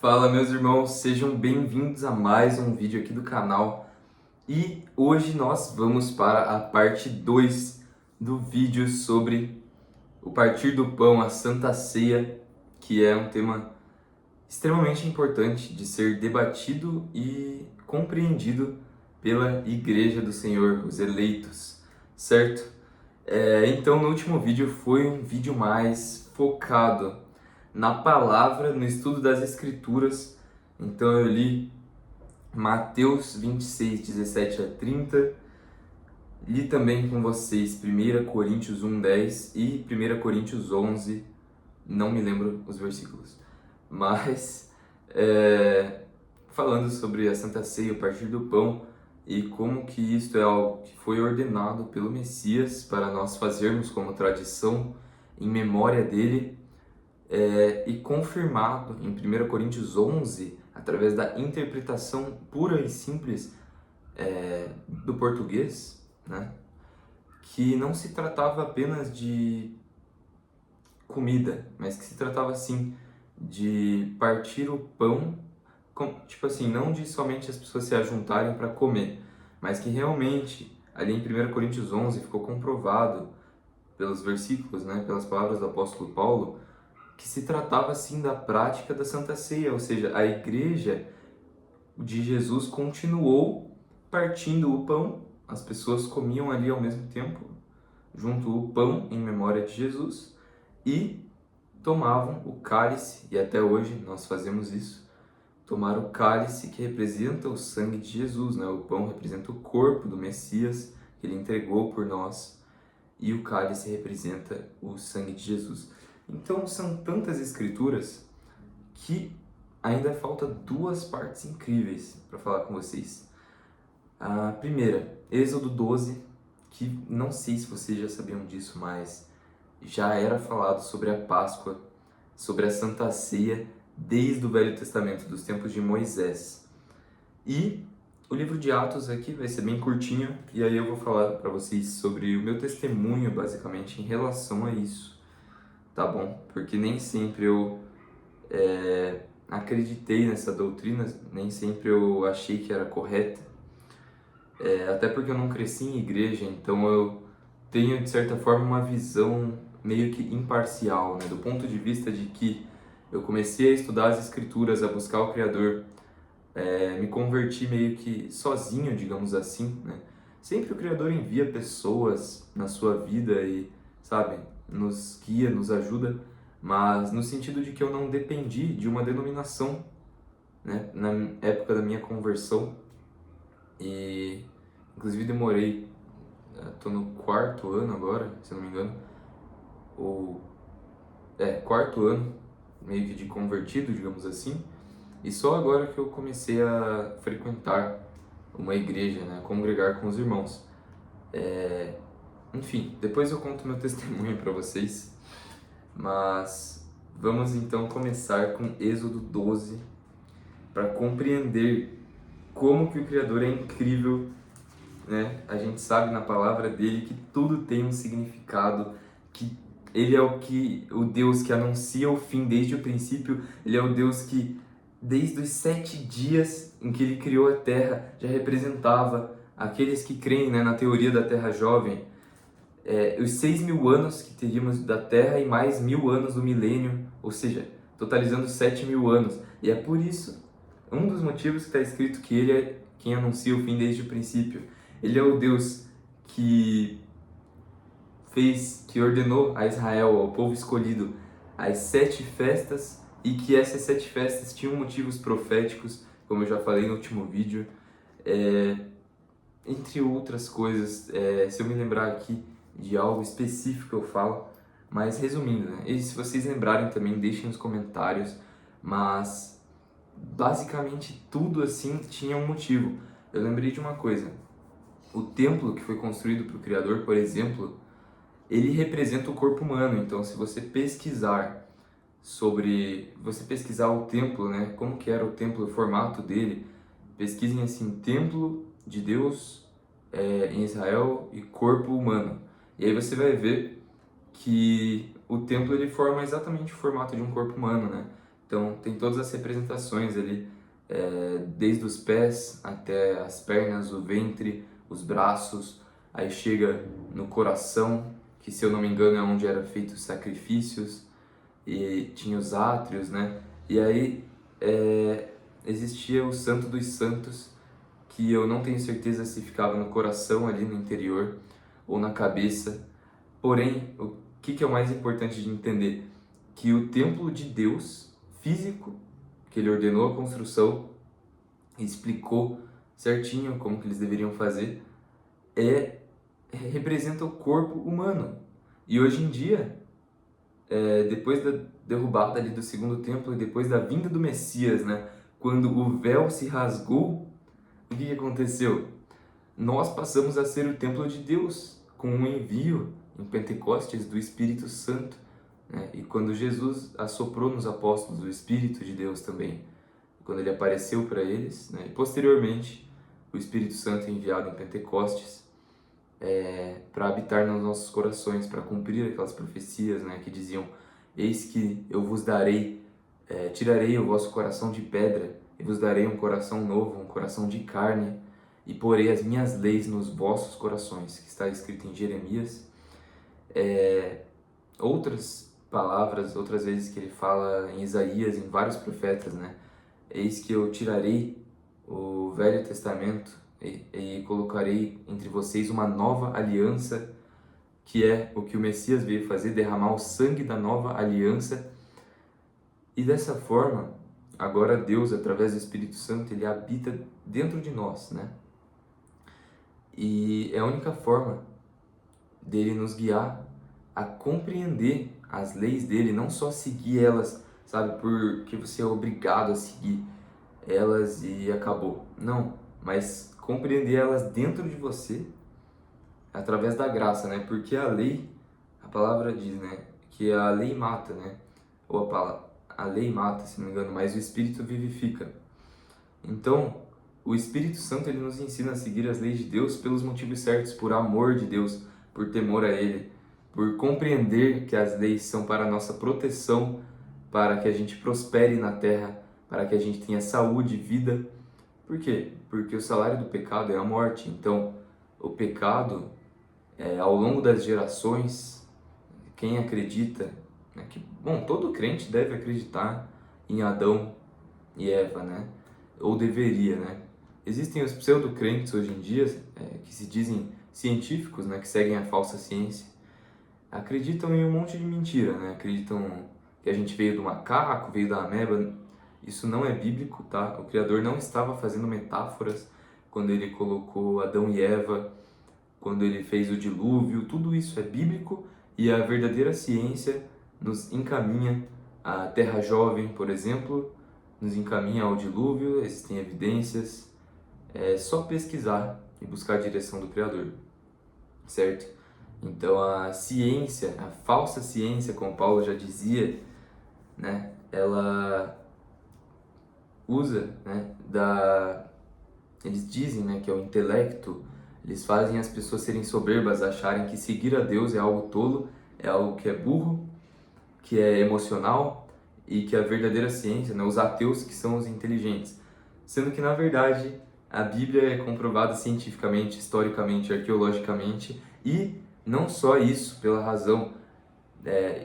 Fala, meus irmãos, sejam bem-vindos a mais um vídeo aqui do canal. E hoje nós vamos para a parte 2 do vídeo sobre o partir do pão, a Santa Ceia, que é um tema extremamente importante de ser debatido e compreendido pela Igreja do Senhor, os eleitos, certo? Então, no último vídeo foi um vídeo mais focado na palavra, no estudo das Escrituras. Então eu li Mateus 26, 17 a 30, li também com vocês 1 Coríntios 1, 10 e 1 Coríntios 11, não me lembro os versículos, mas falando sobre a Santa Ceia, o partir do pão, e como que isto é algo que foi ordenado pelo Messias para nós fazermos como tradição em memória dele, e confirmado em 1 Coríntios 11, através da interpretação pura e simples do português, né? Que não se tratava apenas de comida, mas que se tratava sim de partir o pão, tipo assim, não de somente as pessoas se ajuntarem para comer, mas que realmente ali em 1 Coríntios 11 ficou comprovado pelos versículos, né, pelas palavras do apóstolo Paulo, que se tratava assim da prática da Santa Ceia, ou seja, a igreja de Jesus continuou partindo o pão, as pessoas comiam ali ao mesmo tempo, junto o pão em memória de Jesus, e tomavam o cálice, e até hoje nós fazemos isso, tomar o cálice que representa o sangue de Jesus, né? O pão representa o corpo do Messias que ele entregou por nós, e o cálice representa o sangue de Jesus. Então são tantas escrituras que ainda falta duas partes incríveis para falar com vocês. A primeira, Êxodo 12, que não sei se vocês já sabiam disso, mas já era falado sobre a Páscoa, sobre a Santa Ceia, desde o Velho Testamento, dos tempos de Moisés. E o livro de Atos aqui vai ser bem curtinho, e aí eu vou falar para vocês sobre o meu testemunho, basicamente, em relação a isso, tá bom? Porque nem sempre eu acreditei nessa doutrina, nem sempre eu achei que era correta, até porque eu não cresci em igreja, então eu tenho, de certa forma, uma visão meio que imparcial, né? Do ponto de vista de que eu comecei a estudar as Escrituras, a buscar o Criador, me converti meio que sozinho, digamos assim, né? Sempre o Criador envia pessoas na sua vida e, sabe, nos guia, nos ajuda, mas no sentido de que eu não dependi de uma denominação, né? Na época da minha conversão, e inclusive demorei, tô no quarto ano agora, se não me engano, ou quarto ano, meio que de convertido, digamos assim, e só agora que eu comecei a frequentar uma igreja, né, congregar com os irmãos. Enfim, depois eu conto meu testemunho para vocês, mas vamos então começar com Êxodo 12 para compreender como que o Criador é incrível, né? A gente sabe na palavra dele que tudo tem um significado, que ele é o Deus que anuncia o fim desde o princípio, ele é o Deus que desde os 7 dias em que ele criou a Terra já representava aqueles que creem, né, na teoria da Terra jovem, os 6.000 anos que teríamos da Terra e mais 1.000 anos do milênio, ou seja, totalizando 7.000 anos. E é por isso, um dos motivos que está escrito que ele é quem anuncia o fim desde o princípio. Ele é o Deus que ordenou a Israel, ao povo escolhido, as 7 festas, e que essas 7 festas tinham motivos proféticos, como eu já falei no último vídeo, entre outras coisas. Se eu me lembrar aqui de algo específico eu falo, mas resumindo, né? E se vocês lembrarem também, deixem nos comentários, mas basicamente tudo assim tinha um motivo. Eu lembrei de uma coisa, o templo que foi construído para o Criador, por exemplo, ele representa o corpo humano. Então se você pesquisar o templo, né, como que era o templo, o formato dele, pesquisem assim, templo de Deus em Israel e corpo humano. E aí você vai ver que o templo ele forma exatamente o formato de um corpo humano, né? Então tem todas as representações ali, desde os pés até as pernas, o ventre, os braços, aí chega no coração, que se eu não me engano é onde eram feitos os sacrifícios, e tinha os átrios, né? E aí existia o Santo dos Santos, que eu não tenho certeza se ficava no coração ali no interior ou na cabeça. Porém, o que é o mais importante de entender? Que o templo de Deus, físico, que ele ordenou a construção, explicou certinho como que eles deveriam fazer, representa o corpo humano. E hoje em dia, depois da derrubada ali do segundo templo e depois da vinda do Messias, né, quando o véu se rasgou, o que aconteceu? Nós passamos a ser o templo de Deus com o envio em Pentecostes do Espírito Santo, né? E quando Jesus assoprou nos apóstolos o Espírito de Deus também, quando ele apareceu para eles, né? E posteriormente o Espírito Santo é enviado em Pentecostes para habitar nos nossos corações, para cumprir aquelas profecias, né, que diziam: eis que eu vos darei, tirarei o vosso coração de pedra e vos darei um coração novo, um coração de carne, e porei as minhas leis nos vossos corações, que está escrito em Jeremias. Outras palavras, outras vezes que ele fala em Isaías, em vários profetas, né? Eis que eu tirarei o Velho Testamento e colocarei entre vocês uma nova aliança, que é o que o Messias veio fazer, derramar o sangue da nova aliança. E dessa forma, agora Deus, através do Espírito Santo, ele habita dentro de nós, né? E é a única forma dele nos guiar a compreender as leis dele, não só seguir elas, sabe, porque você é obrigado a seguir elas e acabou. Não, mas compreender elas dentro de você através da graça, né? Porque a lei, a palavra diz, né, que a lei mata, né? Ou a lei mata, se não me engano, mas o Espírito vivifica. Então, o Espírito Santo ele nos ensina a seguir as leis de Deus pelos motivos certos, por amor de Deus, por temor a Ele, por compreender que as leis são para a nossa proteção, para que a gente prospere na terra, para que a gente tenha saúde e vida. Por quê? Porque o salário do pecado é a morte. Então, o pecado, ao longo das gerações, quem acredita, né, que, bom, todo crente deve acreditar em Adão e Eva, né? Ou deveria, né? Existem os pseudo-crentes hoje em dia, que se dizem científicos, né? Que seguem a falsa ciência. Acreditam em um monte de mentira, né? Acreditam que a gente veio do macaco, veio da ameba. Isso não é bíblico, tá? O Criador não estava fazendo metáforas quando ele colocou Adão e Eva, quando ele fez o dilúvio. Tudo isso é bíblico e a verdadeira ciência nos encaminha à Terra Jovem, por exemplo, nos encaminha ao dilúvio. Existem evidências, é só pesquisar e buscar a direção do Criador, certo? Então a ciência, a falsa ciência, como Paulo já dizia, né, ela usa, né, eles dizem, né, que é o intelecto, eles fazem as pessoas serem soberbas, acharem que seguir a Deus é algo tolo, é algo que é burro, que é emocional, e que a verdadeira ciência, né, os ateus que são os inteligentes. Sendo que, na verdade, a Bíblia é comprovada cientificamente, historicamente, arqueologicamente, e não só isso, pela razão,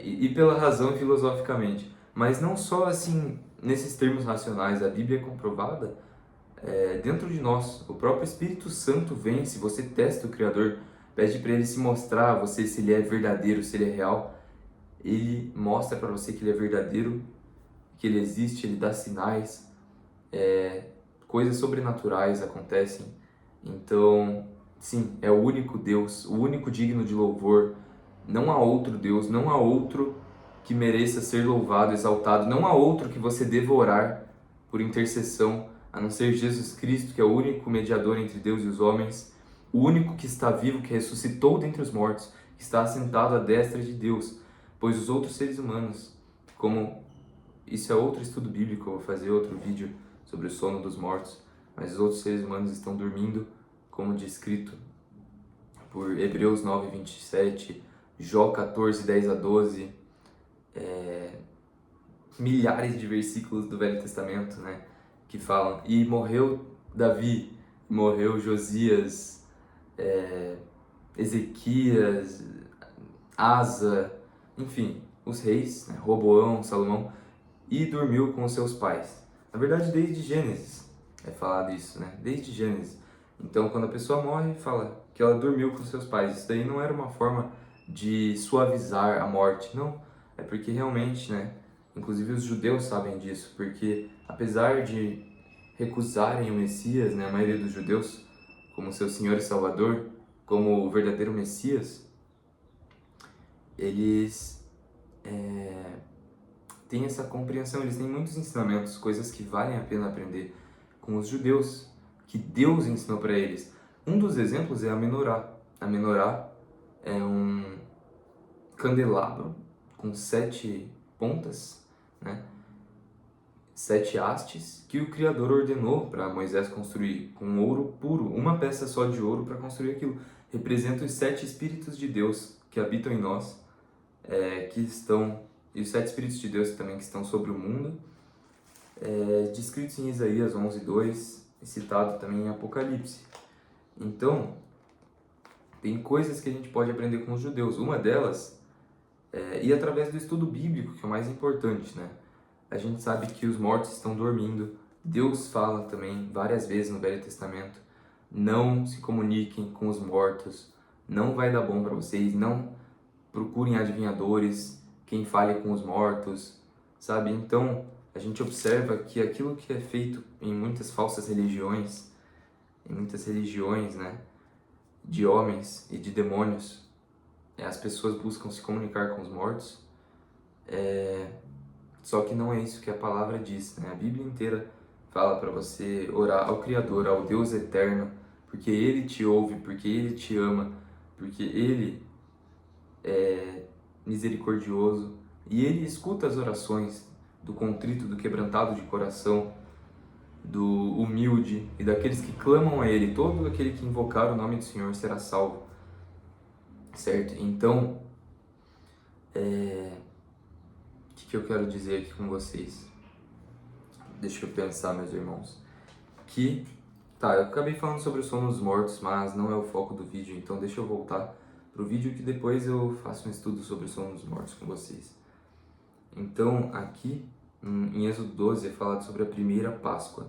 e pela razão filosoficamente, mas não só assim, nesses termos racionais. A Bíblia é comprovada dentro de nós. O próprio Espírito Santo vem, se você testa o Criador, pede para ele se mostrar a você se ele é verdadeiro, se ele é real. Ele mostra para você que ele é verdadeiro, que ele existe, ele dá sinais, coisas sobrenaturais acontecem. Então, sim, é o único Deus, o único digno de louvor. Não há outro Deus, não há outro que mereça ser louvado, exaltado, não há outro que você deva orar por intercessão, a não ser Jesus Cristo, que é o único mediador entre Deus e os homens, o único que está vivo, que ressuscitou dentre os mortos, que está assentado à destra de Deus, pois os outros seres humanos, como isso é outro estudo bíblico, eu vou fazer outro vídeo sobre o sono dos mortos, mas os outros seres humanos estão dormindo, como descrito por Hebreus 9:27, Jó 14:10-12, milhares de versículos do Velho Testamento, né, que falam, e morreu Davi, morreu Josias, Ezequias, Asa, enfim, os reis, né, Roboão, Salomão, e dormiu com os seus pais. Na verdade, desde Gênesis é falado isso, né? Desde Gênesis. Então, quando a pessoa morre, fala que ela dormiu com seus pais. Isso daí não era uma forma de suavizar a morte, não. É porque realmente, né? Inclusive os judeus sabem disso, porque apesar de recusarem o Messias, né, a maioria dos judeus, como seu Senhor e Salvador, como o verdadeiro Messias, eles têm essa compreensão, eles têm muitos ensinamentos, coisas que valem a pena aprender com os judeus, que Deus ensinou para eles. Um dos exemplos é a menorá. A menorá é um candelabro com 7 pontas, né? 7 hastes que o Criador ordenou para Moisés construir com ouro puro, uma peça só de ouro para construir aquilo. Representa os 7 Espíritos de Deus que habitam em nós, que estão, e os 7 Espíritos de Deus também que estão sobre o mundo, descritos em Isaías 11:2 e citado também em Apocalipse. Então, tem coisas que a gente pode aprender com os judeus. Uma delas e através do estudo bíblico, que é o mais importante, né? A gente sabe que os mortos estão dormindo. Deus fala também várias vezes no Velho Testamento: não se comuniquem com os mortos, não vai dar bom para vocês, não procurem adivinhadores, quem fale com os mortos, sabe? Então, a gente observa que aquilo que é feito em muitas falsas religiões, né, de homens e de demônios, as pessoas buscam se comunicar com os mortos, só que não é isso que a palavra diz, né? A Bíblia inteira fala para você orar ao Criador, ao Deus eterno, porque Ele te ouve, porque Ele te ama, porque Ele é misericordioso e Ele escuta as orações do contrito, do quebrantado de coração, do humilde e daqueles que clamam a Ele. Todo aquele que invocar o nome do Senhor será salvo, certo? Então, o que eu quero dizer aqui com vocês? Deixa eu pensar, meus irmãos. Eu acabei falando sobre o sono dos mortos, mas não é o foco do vídeo, então deixa eu voltar pro vídeo que depois eu faço um estudo sobre o sono dos mortos com vocês. Então, aqui em Êxodo 12 é falado sobre a primeira Páscoa.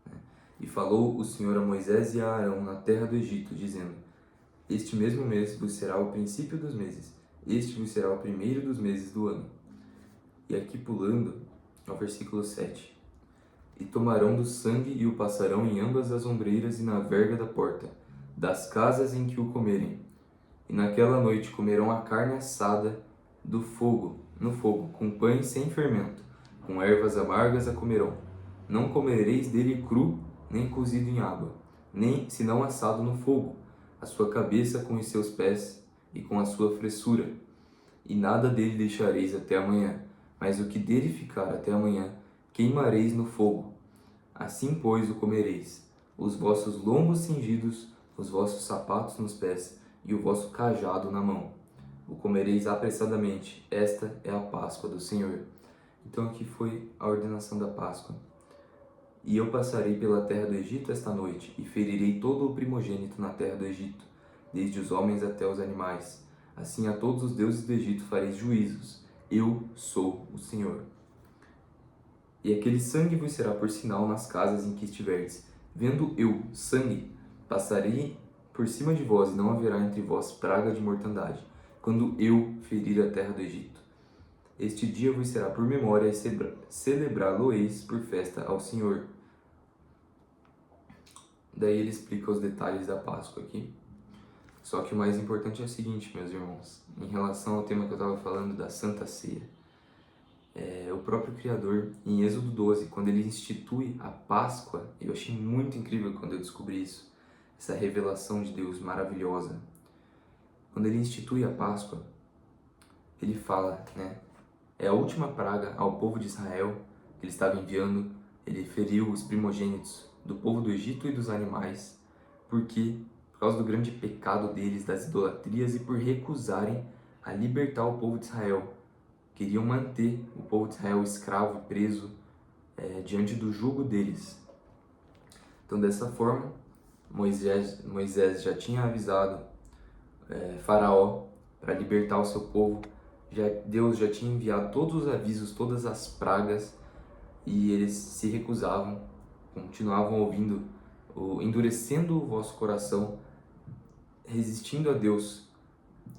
Né? E falou o Senhor a Moisés e a Arão na terra do Egito, dizendo: este mesmo mês vos será o princípio dos meses, este vos será o primeiro dos meses do ano. E aqui pulando ao versículo 7. E tomarão do sangue e o passarão em ambas as ombreiras e na verga da porta, das casas em que o comerem. E naquela noite comerão a carne assada no fogo, com pães sem fermento, com ervas amargas a comerão. Não comereis dele cru, nem cozido em água, nem senão assado no fogo, a sua cabeça com os seus pés e com a sua fressura. E nada dele deixareis até amanhã, mas o que dele ficar até amanhã, queimareis no fogo. Assim, pois, o comereis, os vossos lombos cingidos, os vossos sapatos nos pés e o vosso cajado na mão. O comereis apressadamente, esta é a Páscoa do Senhor. Então aqui foi a ordenação da Páscoa. E eu passarei pela terra do Egito esta noite, e ferirei todo o primogênito na terra do Egito, desde os homens até os animais. Assim a todos os deuses do Egito fareis juízos. Eu sou o Senhor. E aquele sangue vos será por sinal nas casas em que estiverdes. Vendo eu sangue, passarei por cima de vós, e não haverá entre vós praga de mortandade, quando eu ferir a terra do Egito. Este dia vos será por memória, e celebrá-lo-eis por festa ao Senhor. Daí ele explica os detalhes da Páscoa aqui. Só que o mais importante é o seguinte, meus irmãos, em relação ao tema que eu estava falando da Santa Ceia. O próprio Criador, em Êxodo 12, quando ele institui a Páscoa, eu achei muito incrível quando eu descobri isso, essa revelação de Deus maravilhosa. Quando ele institui a Páscoa, ele fala, né, é a última praga ao povo de Israel que ele estava enviando. Ele feriu os primogênitos do povo do Egito e dos animais, por causa do grande pecado deles, das idolatrias, e por recusarem a libertar o povo de Israel, queriam manter o povo de Israel escravo e preso diante do jugo deles. Então, dessa forma, Moisés já tinha avisado Faraó para libertar o seu povo. Deus já tinha enviado todos os avisos, todas as pragas, e eles se recusavam, continuavam ouvindo, endurecendo o vosso coração, resistindo a Deus.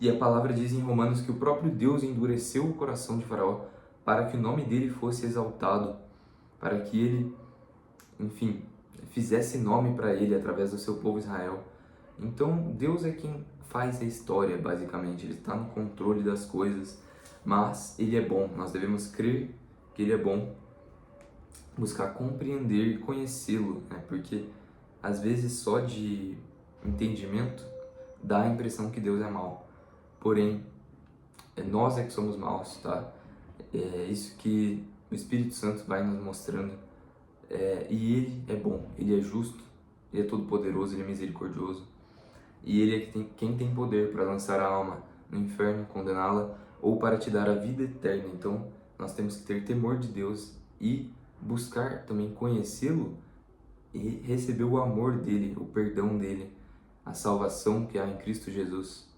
E a palavra diz em Romanos que o próprio Deus endureceu o coração de Faraó para que o nome dele fosse exaltado, para que ele, enfim, fizesse nome para ele através do seu povo Israel. Então, Deus é quem faz a história, basicamente. Ele está no controle das coisas, mas Ele é bom. Nós devemos crer que Ele é bom, buscar compreender e conhecê-lo, né? Porque, às vezes, só de entendimento dá a impressão que Deus é mau. Porém, nós é que somos maus, tá? É isso que o Espírito Santo vai nos mostrando. E Ele é bom, Ele é justo, Ele é todo-poderoso, Ele é misericordioso. E Ele é quem tem poder para lançar a alma no inferno, condená-la, ou para te dar a vida eterna. Então, nós temos que ter temor de Deus e buscar também conhecê-lo e receber o amor dEle, o perdão dEle, a salvação que há em Cristo Jesus,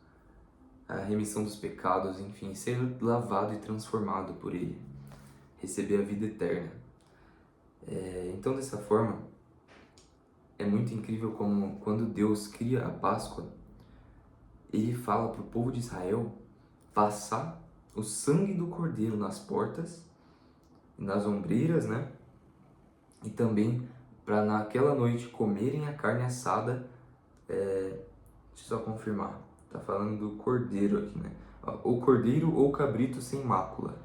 a remissão dos pecados, enfim, ser lavado e transformado por Ele, receber a vida eterna. Então, dessa forma, é muito incrível como quando Deus cria a Páscoa, Ele fala para o povo de Israel passar o sangue do cordeiro nas portas, nas ombreiras, né? E também para naquela noite comerem a carne assada. Deixa eu só confirmar, tá falando do cordeiro aqui, né? O cordeiro ou cabrito sem mácula,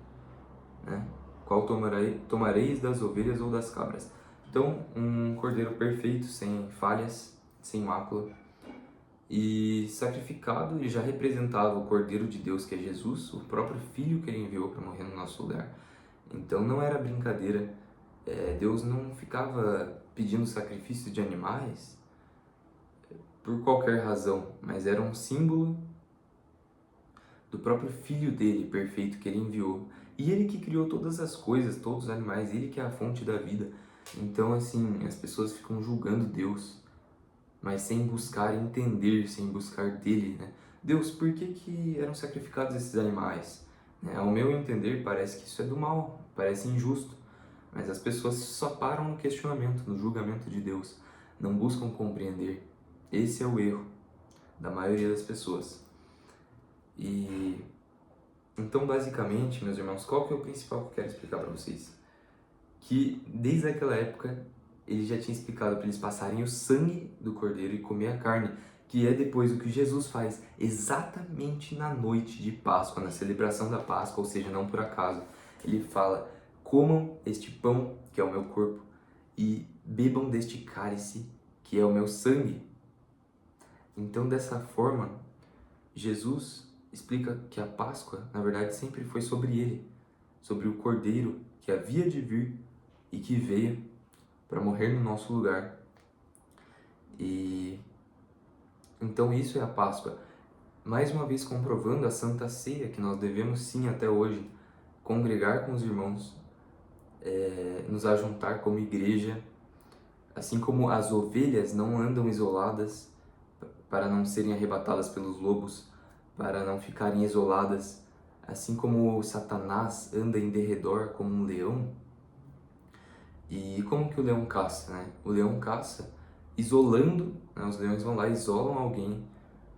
né? Qual tomareis das ovelhas ou das cabras? Então, um cordeiro perfeito, sem falhas, sem mácula, e sacrificado, ele já representava o Cordeiro de Deus, que é Jesus, o próprio Filho que Ele enviou para morrer no nosso lugar. Então não era brincadeira, Deus não ficava pedindo sacrifício de animais por qualquer razão, mas era um símbolo do próprio Filho dele, perfeito, que Ele enviou. E Ele que criou todas as coisas, todos os animais, Ele que é a fonte da vida. Então, assim, as pessoas ficam julgando Deus, mas sem buscar entender, sem buscar dele, né? Deus, por que eram sacrificados esses animais? Ao meu entender, parece que isso é do mal, parece injusto, mas as pessoas só param no questionamento, no julgamento de Deus, não buscam compreender. Esse é o erro da maioria das pessoas. E então, basicamente, meus irmãos, qual que é o principal que eu quero explicar para vocês? Que desde aquela época ele já tinha explicado para eles passarem o sangue do cordeiro e comer a carne, que é depois o que Jesus faz exatamente na noite de Páscoa, na celebração da Páscoa, ou seja, não por acaso. Ele fala: comam este pão, que é o meu corpo, e bebam deste cálice, que é o meu sangue. Então, dessa forma, Jesus explica que a Páscoa, na verdade, sempre foi sobre ele, sobre o cordeiro que havia de vir e que veio para morrer no nosso lugar. E então isso é a Páscoa. Mais uma vez comprovando a Santa Ceia, que nós devemos sim até hoje congregar com os irmãos, nos ajuntar como igreja, assim como as ovelhas não andam isoladas para não serem arrebatadas pelos lobos, para não ficarem isoladas, assim como Satanás anda em derredor como um leão. E como que o leão caça, né? O leão caça isolando, né? Os leões vão lá e isolam alguém,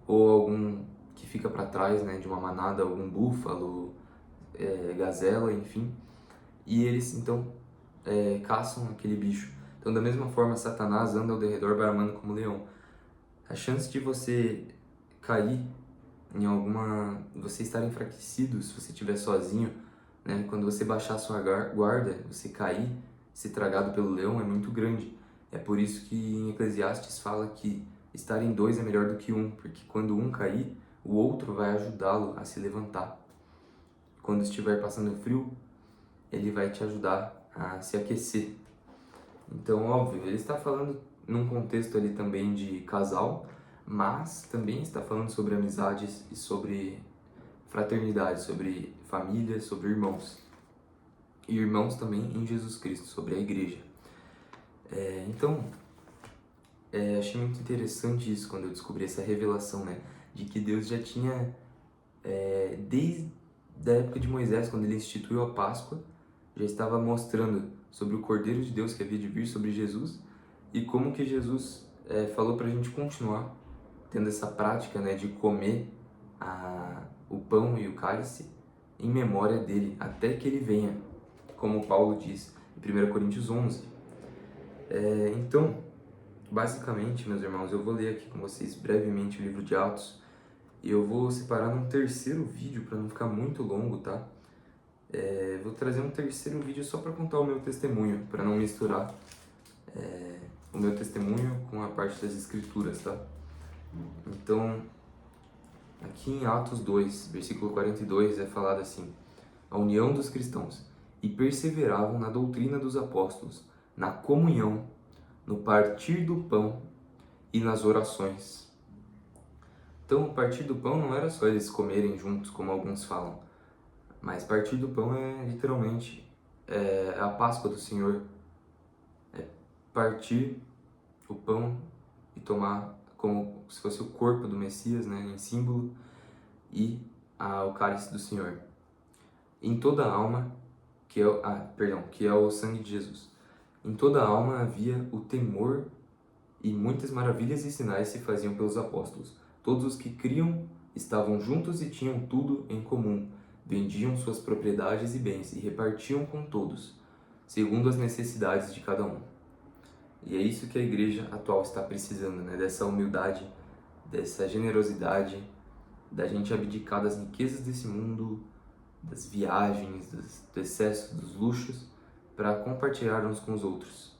ou algum que fica para trás, né, de uma manada, algum búfalo, gazela, enfim. E eles, então, caçam aquele bicho. Então, da mesma forma, Satanás anda ao derredor bramando como leão. A chance de você cair em você estar enfraquecido, se você estiver sozinho, né? Quando você baixar a sua guarda, você cair, ser tragado pelo leão, é muito grande. É por isso que em Eclesiastes fala que estar em dois é melhor do que um, porque quando um cair, o outro vai ajudá-lo a se levantar. Quando estiver passando frio, ele vai te ajudar a se aquecer. Então, óbvio, ele está falando num contexto ali também de casal, mas também está falando sobre amizades e sobre fraternidade, sobre família, sobre irmãos. E irmãos também em Jesus Cristo, sobre a igreja. Então, achei muito interessante isso quando eu descobri essa revelação, né? De que Deus já tinha, desde a época de Moisés, quando ele instituiu a Páscoa, já estava mostrando sobre o Cordeiro de Deus que havia de vir, sobre Jesus, e como que Jesus falou para a gente continuar tendo essa prática, né, de comer o pão e o cálice em memória dele, até que ele venha, como Paulo diz em 1 Coríntios 11. Então, basicamente, meus irmãos, eu vou ler aqui com vocês brevemente o livro de Atos, e eu vou separar num terceiro vídeo para não ficar muito longo, tá? Vou trazer um terceiro vídeo só para contar o meu testemunho, para não misturar o meu testemunho com a parte das escrituras, tá? Então, aqui em Atos 2, versículo 42, é falado assim: a união dos cristãos, e perseveravam na doutrina dos apóstolos, na comunhão, no partir do pão e nas orações. Então, o partir do pão não era só eles comerem juntos, como alguns falam, mas partir do pão é literalmente a Páscoa do Senhor. É partir o pão e tomar como se fosse o corpo do Messias, né, em símbolo, e o cálice do Senhor. Em toda a alma, que é o sangue de Jesus. Em toda a alma havia o temor, e muitas maravilhas e sinais se faziam pelos apóstolos. Todos os que criam estavam juntos e tinham tudo em comum. Vendiam suas propriedades e bens e repartiam com todos, segundo as necessidades de cada um. E é isso que a igreja atual está precisando, né? Dessa humildade, dessa generosidade, da gente abdicar das riquezas desse mundo, das viagens, do excesso, dos luxos, para compartilhar uns com os outros.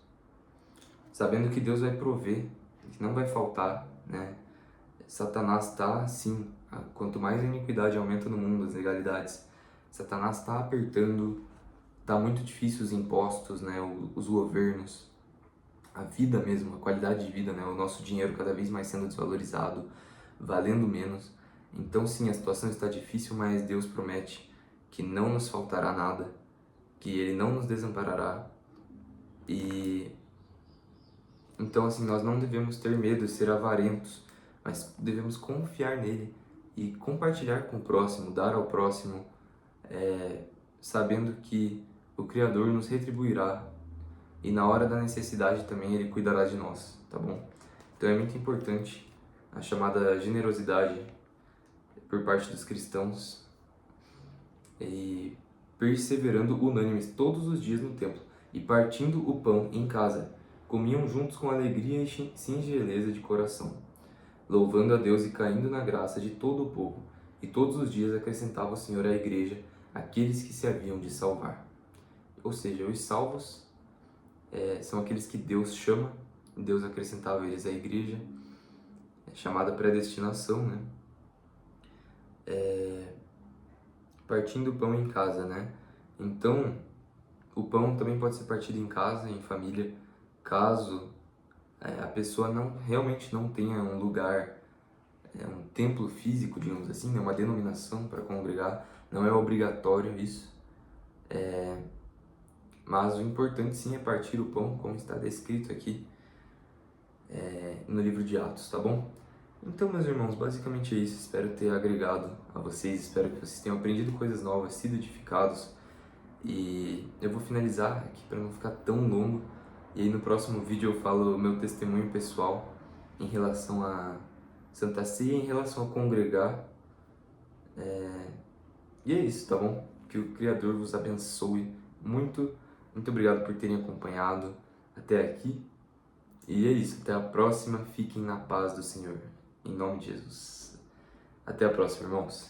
Sabendo que Deus vai prover, que não vai faltar, né? Satanás está, sim, quanto mais a iniquidade aumenta no mundo, as legalidades, Satanás está apertando, está muito difícil os impostos, né? Os governos, a vida mesmo, a qualidade de vida, né? O nosso dinheiro cada vez mais sendo desvalorizado, valendo menos. Então, sim, a situação está difícil, mas Deus promete que não nos faltará nada, que Ele não nos desamparará. E então, assim, nós não devemos ter medo de ser avarentos, mas devemos confiar nele e compartilhar com o próximo, dar ao próximo, sabendo que o Criador nos retribuirá e na hora da necessidade também Ele cuidará de nós, tá bom? Então é muito importante a chamada generosidade por parte dos cristãos e perseverando unânimes todos os dias no templo e partindo o pão em casa, comiam juntos com alegria e singeleza de coração, louvando a Deus e caindo na graça de todo o povo, e todos os dias acrescentava o Senhor à igreja aqueles que se haviam de salvar. Ou seja, os salvos são aqueles que Deus chama, Deus acrescentava eles à igreja, chamada predestinação, né? Partindo o pão em casa, né? Então, o pão também pode ser partido em casa, em família, caso a pessoa realmente não tenha um lugar, um templo físico, digamos assim, né? Uma denominação para congregar, não é obrigatório isso. Mas o importante sim é partir o pão, como está descrito aqui no livro de Atos, tá bom? Então, meus irmãos, basicamente é isso. Espero ter agregado a vocês, espero que vocês tenham aprendido coisas novas, sido edificados. E eu vou finalizar aqui para não ficar tão longo. E aí no próximo vídeo eu falo o meu testemunho pessoal em relação a Santa Ceia, em relação a congregar. E é isso, tá bom? Que o Criador vos abençoe muito. Muito obrigado por terem acompanhado até aqui. E é isso, até a próxima. Fiquem na paz do Senhor. Em nome de Jesus. Até a próxima, irmãos.